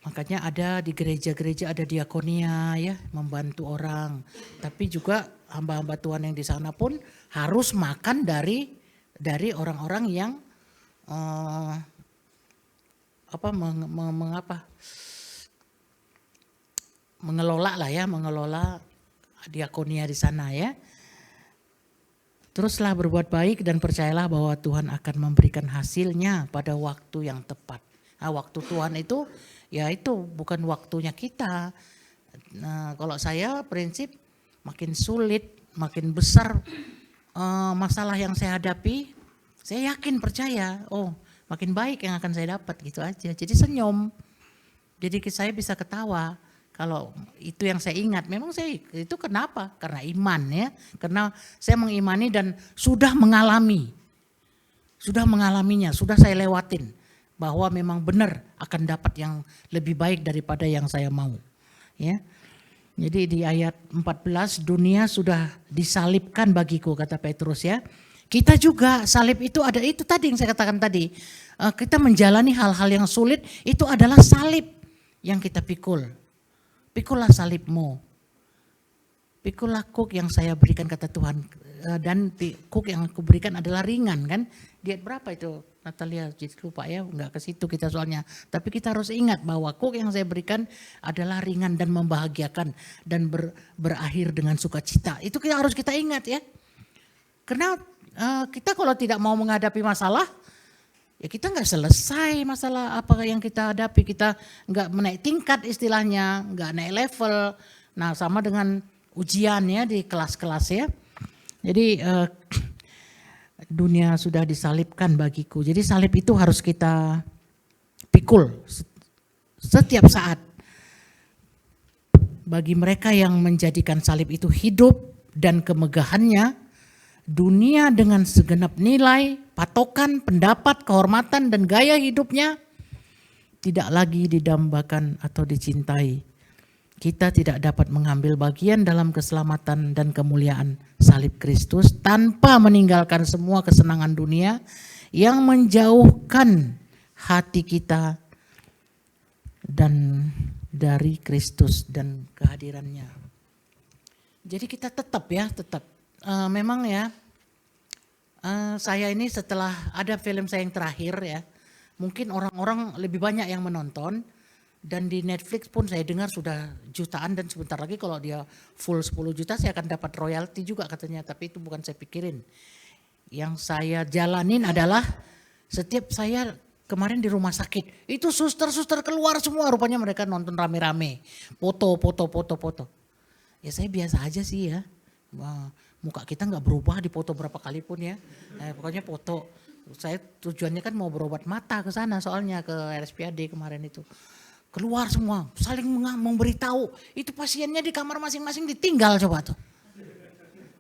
Makanya ada di gereja-gereja ada diakonia ya, membantu orang. Tapi juga hamba-hamba Tuhan yang di sana pun harus makan dari orang-orang yang mengelola diakonia di sana ya. Teruslah berbuat baik dan percayalah bahwa Tuhan akan memberikan hasilnya pada waktu yang tepat. Nah, waktu Tuhan itu ya itu bukan waktunya kita. Nah, kalau saya prinsip makin sulit, makin besar masalah yang saya hadapi, saya yakin percaya, makin baik yang akan saya dapat gitu aja. Jadi senyum. Jadi saya bisa ketawa. Kalau itu yang saya ingat, memang saya itu kenapa? Karena iman ya. Karena saya mengimani dan sudah mengalaminya, sudah saya lewatin. Bahwa memang benar akan dapat yang lebih baik daripada yang saya mau. Ya. Jadi di ayat 14, dunia sudah disalibkan bagiku, kata Petrus ya. Kita juga salib itu ada, itu tadi yang saya katakan tadi. Kita menjalani hal-hal yang sulit, itu adalah salib yang kita pikul. Pikulah salibmu. Pikulah kuk yang saya berikan, kata Tuhan. Dan kuk yang aku berikan adalah ringan kan. Diet berapa itu Natalia? Jadi lupa ya, enggak ke situ kita soalnya. Tapi kita harus ingat bahwa kuk yang saya berikan adalah ringan dan membahagiakan. Dan berakhir dengan sukacita. Itu harus kita ingat ya. Karena kita kalau tidak mau menghadapi masalah, ya kita nggak selesai masalah apa yang kita hadapi, kita nggak menaik tingkat istilahnya, nggak naik level. Nah sama dengan ujian ya di kelas-kelas ya. Jadi dunia sudah disalibkan bagiku. Jadi salib itu harus kita pikul setiap saat. Bagi mereka yang menjadikan salib itu hidup dan kemegahannya, dunia dengan segenap nilai, patokan, pendapat, kehormatan dan gaya hidupnya tidak lagi didambakan atau dicintai. Kita tidak dapat mengambil bagian dalam keselamatan dan kemuliaan salib Kristus tanpa meninggalkan semua kesenangan dunia yang menjauhkan hati kita dan dari Kristus dan kehadirannya. Jadi kita tetap memang ya, saya ini setelah ada film saya yang terakhir ya, mungkin orang-orang lebih banyak yang menonton dan di Netflix pun saya dengar sudah jutaan dan sebentar lagi kalau dia full 10 juta saya akan dapat royalti juga katanya, tapi itu bukan saya pikirin. Yang saya jalanin adalah setiap saya kemarin di rumah sakit, itu suster-suster keluar semua rupanya mereka nonton rame-rame, foto. Ya saya biasa aja sih ya. Muka kita nggak berubah di foto berapa kali pun ya. Pokoknya foto. Saya tujuannya kan mau berobat mata ke sana soalnya ke RSPAD kemarin itu. Keluar semua, saling memberitahu. Itu pasiennya di kamar masing-masing ditinggal coba tuh.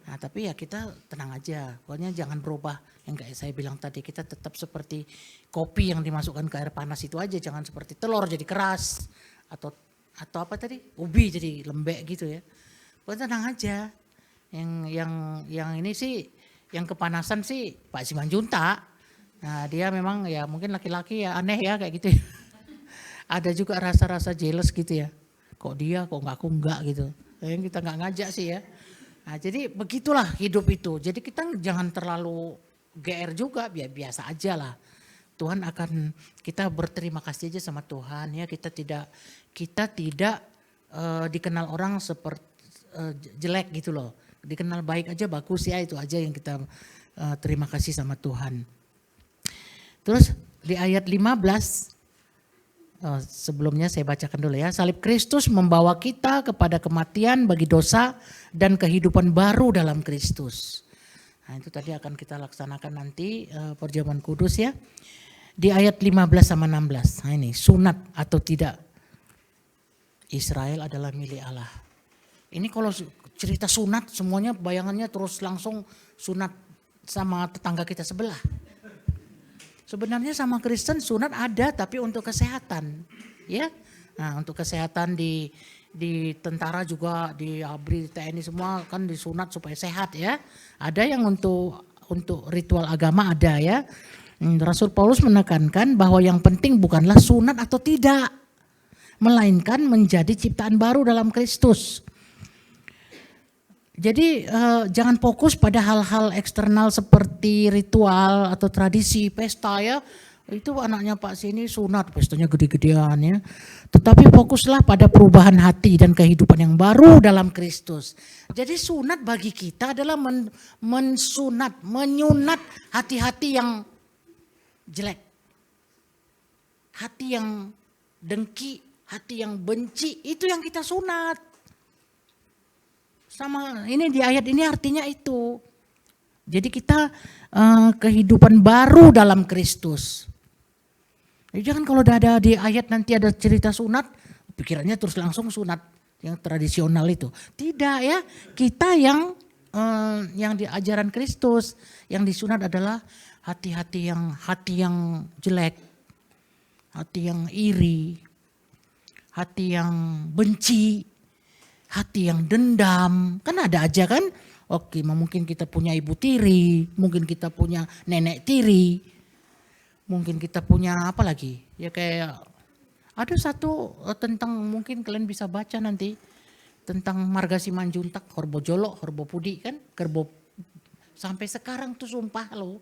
Nah tapi ya kita tenang aja. Pokoknya jangan berubah. Yang kayak saya bilang tadi, kita tetap seperti kopi yang dimasukkan ke air panas itu aja. Jangan seperti telur jadi keras. Atau apa tadi? Ubi jadi lembek gitu ya. Pokoknya tenang aja. Yang ini sih, yang kepanasan sih Pak Simanjuntak. Nah dia memang ya mungkin laki-laki ya aneh ya kayak gitu ya. Ada juga rasa-rasa jealous gitu ya. Kok dia, kok aku enggak gitu. Yang kita enggak ngajak sih ya. Nah jadi begitulah hidup itu. Jadi kita jangan terlalu GR juga, biasa aja lah. Tuhan akan, kita berterima kasih aja sama Tuhan ya. Kita tidak dikenal orang seperti jelek gitu loh. Dikenal baik aja bagus ya, itu aja yang kita terima kasih sama Tuhan. Terus di ayat 15, sebelumnya saya bacakan dulu ya. Salib Kristus membawa kita kepada kematian bagi dosa dan kehidupan baru dalam Kristus. Nah itu tadi akan kita laksanakan nanti perjamuan kudus ya. Di ayat 15 sama 16, nah ini sunat atau tidak. Israel adalah milik Allah. Ini kalau cerita sunat semuanya bayangannya terus langsung sunat sama tetangga kita sebelah. Sebenarnya sama Kristen sunat ada tapi untuk kesehatan ya. Nah untuk kesehatan di tentara juga, di ABRI, TNI semua kan disunat supaya sehat ya. Ada yang untuk ritual agama ada ya. Rasul Paulus menekankan bahwa yang penting bukanlah sunat atau tidak. melainkan menjadi ciptaan baru dalam Kristus. Jadi jangan fokus pada hal-hal eksternal seperti ritual atau tradisi pesta ya. Itu anaknya Pak sini sunat, pestanya gede-gedean ya. Tetapi fokuslah pada perubahan hati dan kehidupan yang baru dalam Kristus. Jadi sunat bagi kita adalah menyunat hati-hati yang jelek. Hati yang dengki, hati yang benci, itu yang kita sunat. Sama ini di ayat ini artinya itu. Jadi kita kehidupan baru dalam Kristus. Jadi jangan kalau ada di ayat nanti ada cerita sunat, pikirannya terus langsung sunat yang tradisional itu. Tidak ya, kita yang di ajaran Kristus, yang disunat adalah hati yang jelek, hati yang iri, hati yang benci, hati yang dendam. Kan ada aja kan, oke mungkin kita punya ibu tiri, mungkin kita punya nenek tiri, mungkin kita punya apa lagi, ya kayak ada satu tentang mungkin kalian bisa baca nanti, tentang Marga Simanjuntak, Horbo Jolo, Horbo Pudi kan, Kerbo sampai sekarang tuh sumpah loh,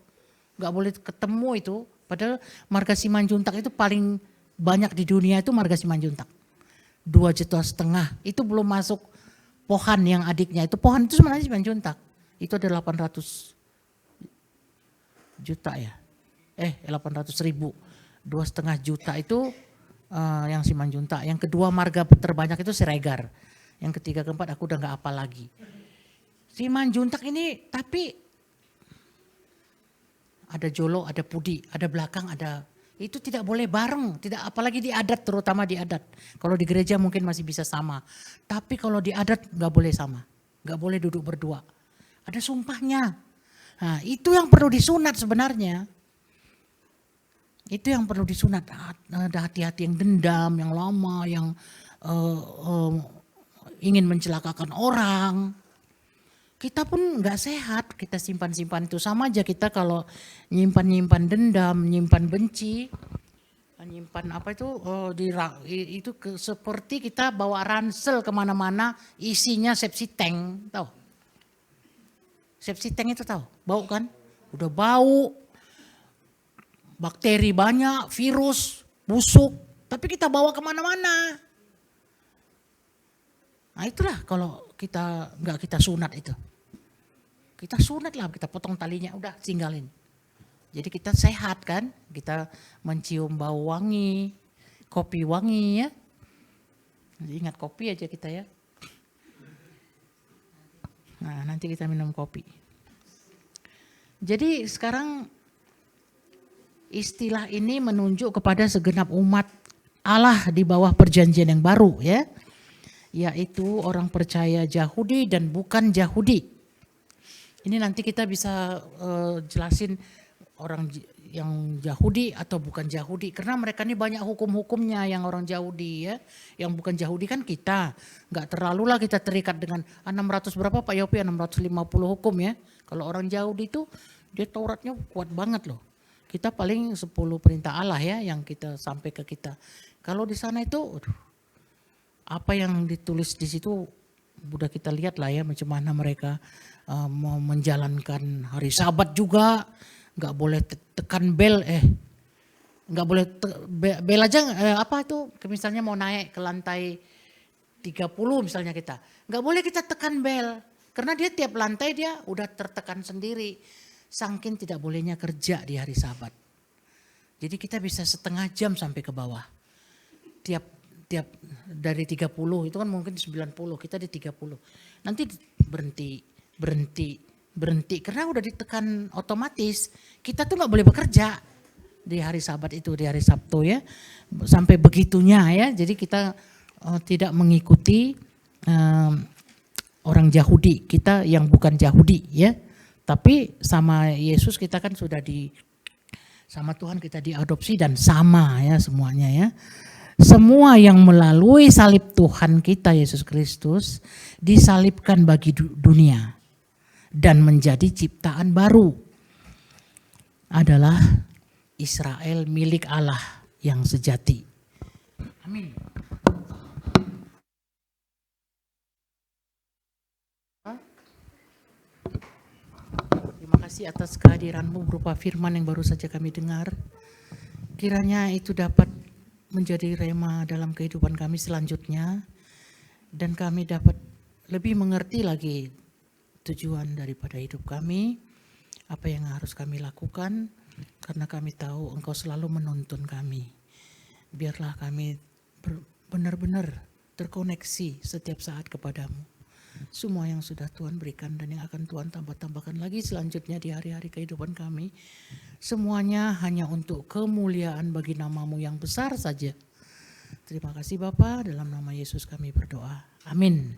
gak boleh ketemu itu, padahal Marga Simanjuntak itu paling banyak di dunia itu Marga Simanjuntak. 2,5 juta, itu belum masuk Pohan yang adiknya, itu Pohan itu sebenarnya Simanjuntak, itu ada 800 juta ya, 800.000, 2,5 juta itu yang Simanjuntak, yang kedua marga terbanyak itu Siregar, yang ketiga keempat aku udah gak apal lagi. Simanjuntak ini tapi ada Jolo, ada Pudi, ada belakang, ada itu tidak boleh bareng, tidak apalagi di adat, terutama di adat. Kalau di gereja mungkin masih bisa sama, tapi kalau di adat nggak boleh sama, nggak boleh duduk berdua. Ada sumpahnya. Nah, itu yang perlu disunat sebenarnya. Itu yang perlu disunat. Ada hati-hati yang dendam, yang lama, yang ingin mencelakakan orang. Kita pun nggak sehat, kita simpan-simpan itu. Sama aja kita kalau nyimpan dendam, nyimpan benci, nyimpan apa itu, seperti kita bawa ransel kemana-mana isinya sepsi tank, tahu? Sepsi tank itu tahu, bau kan? Udah bau, bakteri banyak, virus, busuk, tapi kita bawa kemana-mana. Nah itulah kalau kita nggak kita sunat itu. Kita sunat lah, kita potong talinya, udah tinggalin. Jadi kita sehat kan, kita mencium bau wangi, kopi wangi ya. Ingat kopi aja kita ya. Nah nanti kita minum kopi. Jadi sekarang istilah ini menunjuk kepada segenap umat Allah di bawah perjanjian yang baru ya. Yaitu orang percaya Yahudi dan bukan Yahudi. Ini nanti kita bisa jelasin orang yang Yahudi atau bukan Yahudi. Karena mereka ini banyak hukum-hukumnya yang orang Yahudi ya. Yang bukan Yahudi kan kita. Nggak terlalu lah kita terikat dengan 600 berapa Pak Yopi, 650 hukum ya. Kalau orang Yahudi itu dia Tauratnya kuat banget loh. Kita paling 10 perintah Allah ya yang kita sampai ke kita. Kalau di sana itu apa yang ditulis di situ udah kita lihat lah ya macam mana mereka mau menjalankan hari Sabat juga, nggak boleh tekan bel, nggak boleh bel aja apa itu, misalnya mau naik ke lantai 30 misalnya kita, nggak boleh kita tekan bel karena dia tiap lantai dia udah tertekan sendiri, saking tidak bolehnya kerja di hari Sabat. Jadi kita bisa setengah jam sampai ke bawah, tiap dari 30 itu kan mungkin 90, kita di 30. Nanti berhenti karena udah ditekan otomatis. Kita tuh nggak boleh bekerja di hari Sabat itu, di hari Sabtu ya. Sampai begitunya ya. Jadi kita tidak mengikuti orang Yahudi, kita yang bukan Yahudi ya. Tapi sama Yesus kita kan sudah sama Tuhan kita diadopsi dan sama ya semuanya ya. Semua yang melalui salib Tuhan kita Yesus Kristus disalibkan bagi dunia dan menjadi ciptaan baru adalah Israel milik Allah yang sejati. Amin. kasih atas kehadiran-Mu berupa firman yang baru saja kami dengar. Kiranya itu dapat menjadi rema dalam kehidupan kami selanjutnya, dan kami dapat lebih mengerti lagi tujuan daripada hidup kami, apa yang harus kami lakukan, karena kami tahu Engkau selalu menuntun kami. Biarlah kami benar-benar terkoneksi setiap saat kepadamu. Semua yang sudah Tuhan berikan dan yang akan Tuhan tambah-tambahkan lagi selanjutnya di hari-hari kehidupan kami, semuanya hanya untuk kemuliaan bagi nama-Mu yang besar saja. Terima kasih Bapa, dalam nama Yesus kami berdoa. Amin.